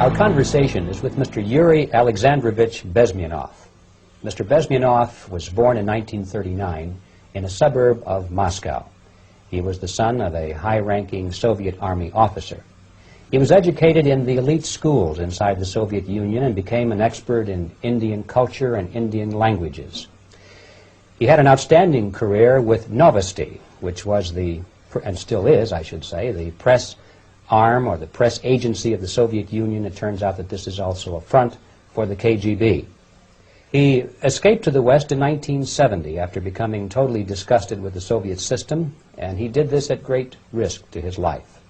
Our conversation is with Mr. Yuri Alexandrovich Bezmenov. Mr. Bezmenov was born in 1939 in a suburb of Moscow. He was the son of a high-ranking Soviet Army officer. He was educated in the elite schools inside the Soviet Union and became an expert in Indian culture and Indian languages. He had an outstanding career with Novosti, which was the, and still is, I should say, the press arm or the press agency of the Soviet Union. It turns out that this is also a front for the KGB. He escaped to the West in 1970 after becoming totally disgusted with the Soviet system, and he did this at great risk to his life.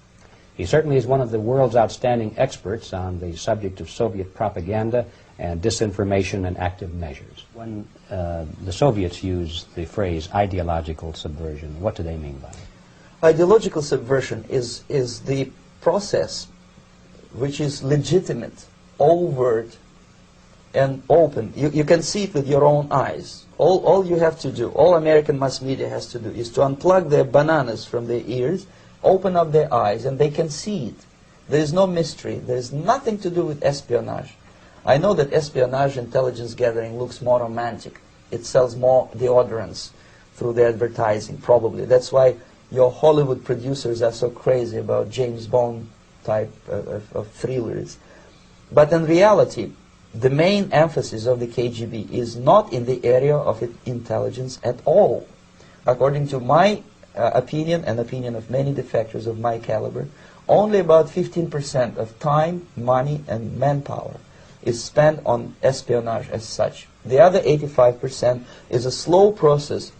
He certainly is one of the world's outstanding experts on the subject of Soviet propaganda and disinformation and active measures. When the Soviets use the phrase ideological subversion, what do they mean by it? Ideological subversion is the process which is legitimate, overt, and open. You can see it with your own eyes. All you have to do, all American mass media has to do, is to unplug their bananas from their ears, open up their eyes, and they can see it. There is no mystery. There is nothing to do with espionage. I know that espionage intelligence gathering looks more romantic. It sells more deodorants through the advertising, probably. That's why your Hollywood producers are so crazy about James Bond type of thrillers. But in reality, the main emphasis of the KGB is not in the area of intelligence at all. According to my opinion and opinion of many defectors of my caliber, only about 15% of time, money, and manpower is spent on espionage as such. The other 85% is a slow process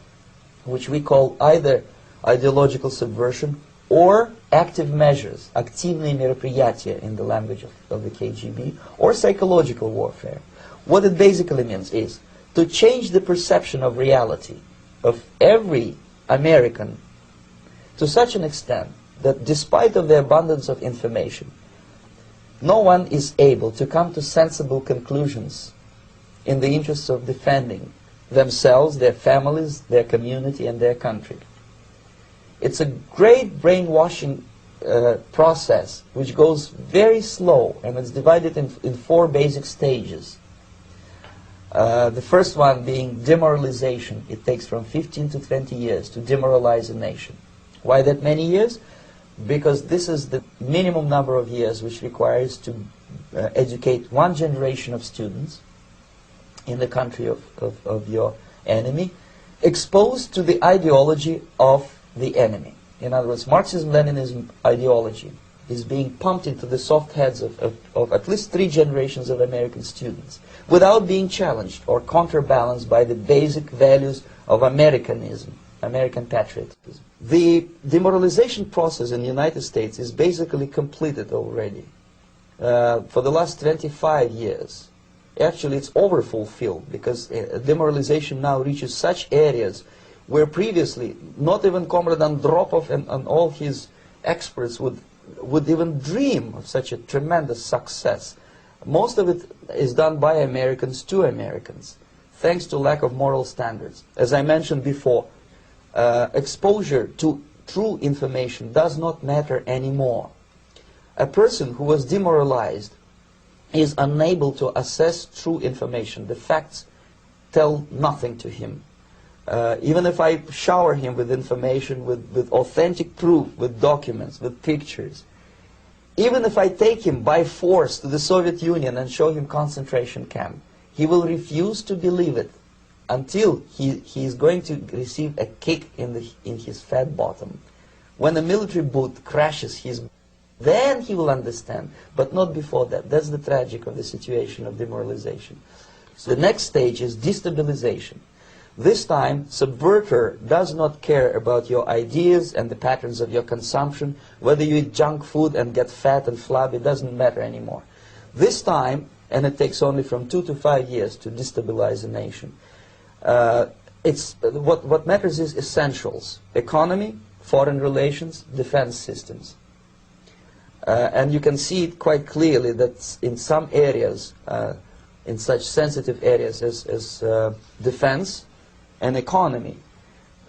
which we call either ideological subversion or active measures, активные мероприятия in the language of the KGB, or psychological warfare. What it basically means is to change the perception of reality of every American to such an extent that despite of the abundance of information, no one is able to come to sensible conclusions in the interests of defending themselves, their families, their community, and their country. It's a great brainwashing process which goes very slow, and it's divided in 4 basic stages. The first one being demoralization. It takes from 15 to 20 years to demoralize a nation. Why that many years? Because this is the minimum number of years which requires to educate one generation of students in the country of your enemy, exposed to the ideology of the enemy. In other words, Marxism-Leninism ideology is being pumped into the soft heads of at least 3 generations of American students without being challenged or counterbalanced by the basic values of Americanism, American patriotism. The demoralization process in the United States is basically completed already. For the last 25 years. Actually, it's overfulfilled because demoralization now reaches such areas where previously not even Comrade Andropov and all his experts would even dream of such a tremendous success. Most of it is done by Americans to Americans, thanks to lack of moral standards. As I mentioned before, exposure to true information does not matter anymore. A person who was demoralized is unable to assess true information. The facts tell nothing to him. Even if I shower him with information, with authentic proof, with documents, with pictures, even if I take him by force to the Soviet Union and show him concentration camp, he will refuse to believe it until he is going to receive a kick in his fat bottom. When a military boot crashes his, then he will understand, but not before that. That's the tragic of the situation of demoralization. So the next stage is destabilization. This time, subverter does not care about your ideas and the patterns of your consumption. Whether you eat junk food and get fat and flabby, it doesn't matter anymore. This time, and it takes only from 2 to 5 years to destabilize a nation, what matters is essentials: economy, foreign relations, defense systems. And you can see it quite clearly that in some areas, in such sensitive areas as defense and economy,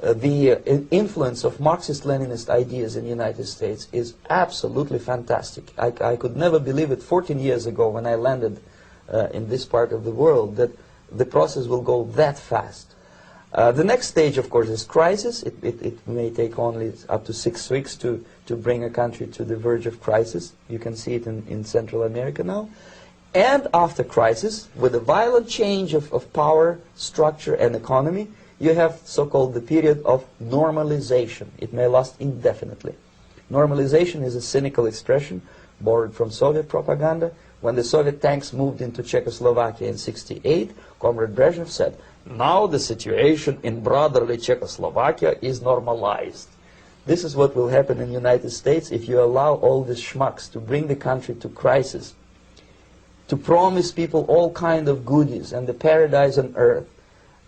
the influence of Marxist-Leninist ideas in the United States is absolutely fantastic. I could never believe it 14 years ago when I landed in this part of the world that the process will go that fast. The next stage, of course, is crisis. It may take only up to 6 weeks to bring a country to the verge of crisis. You can see it in Central America now. And after crisis, with a violent change of power, structure, and economy, you have so-called the period of normalization. It may last indefinitely. Normalization is a cynical expression borrowed from Soviet propaganda. When the Soviet tanks moved into Czechoslovakia in '68, Comrade Brezhnev said, now the situation in brotherly Czechoslovakia is normalized. This is what will happen in the United States if you allow all these schmucks to bring the country to crisis, to promise people all kind of goodies and the paradise on earth,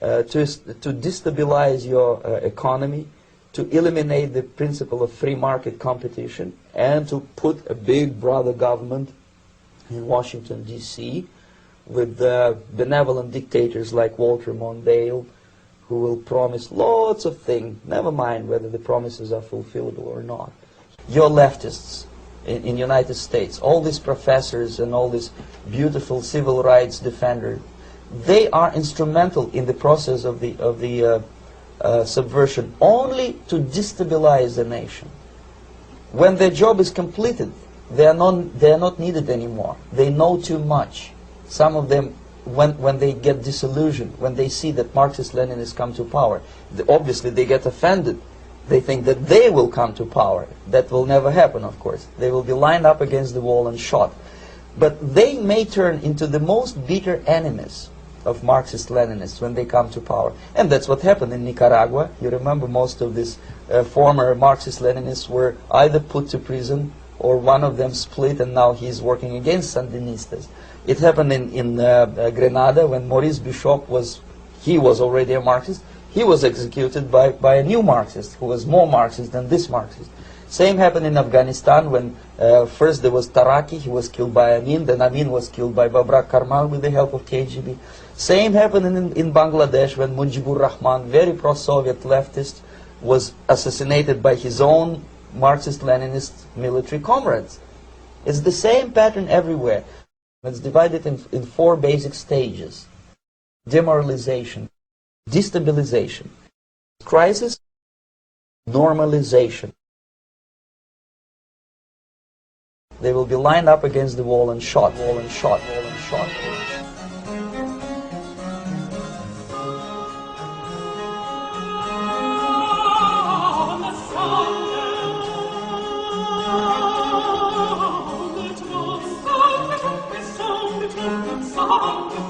to destabilize your economy, to eliminate the principle of free market competition, and to put a big brother government in Washington, D.C., with benevolent dictators like Walter Mondale, who will promise lots of things, never mind whether the promises are fulfillable or not. Your leftists in the United States, all these professors and all these beautiful civil rights defenders, they are instrumental in the process of the subversion only to destabilize the nation. When their job is completed, they are not needed anymore. They know too much. Some of them, when they get disillusioned, when they see that Marxist-Leninists come to power, obviously they get offended. They think that they will come to power. That will never happen, of course. They will be lined up against the wall and shot. But they may turn into the most bitter enemies of Marxist-Leninists when they come to power. And that's what happened in Nicaragua. You remember most of these former Marxist-Leninists were either put to prison or one of them split, and now he's working against Sandinistas. It happened in Grenada when Maurice Bishop was already a Marxist. He was executed by a new Marxist who was more Marxist than this Marxist. Same happened in Afghanistan when first there was Taraki, he was killed by Amin, then Amin was killed by Babrak Karmal with the help of KGB. Same happened in Bangladesh when Mujibur Rahman, very pro-Soviet leftist, was assassinated by his own Marxist-Leninist military comrades. It's the same pattern everywhere. It's divided in 4 basic stages: demoralization, destabilization, crisis, normalization. They will be lined up against the wall and shot, wall and shot, wall and shot. Song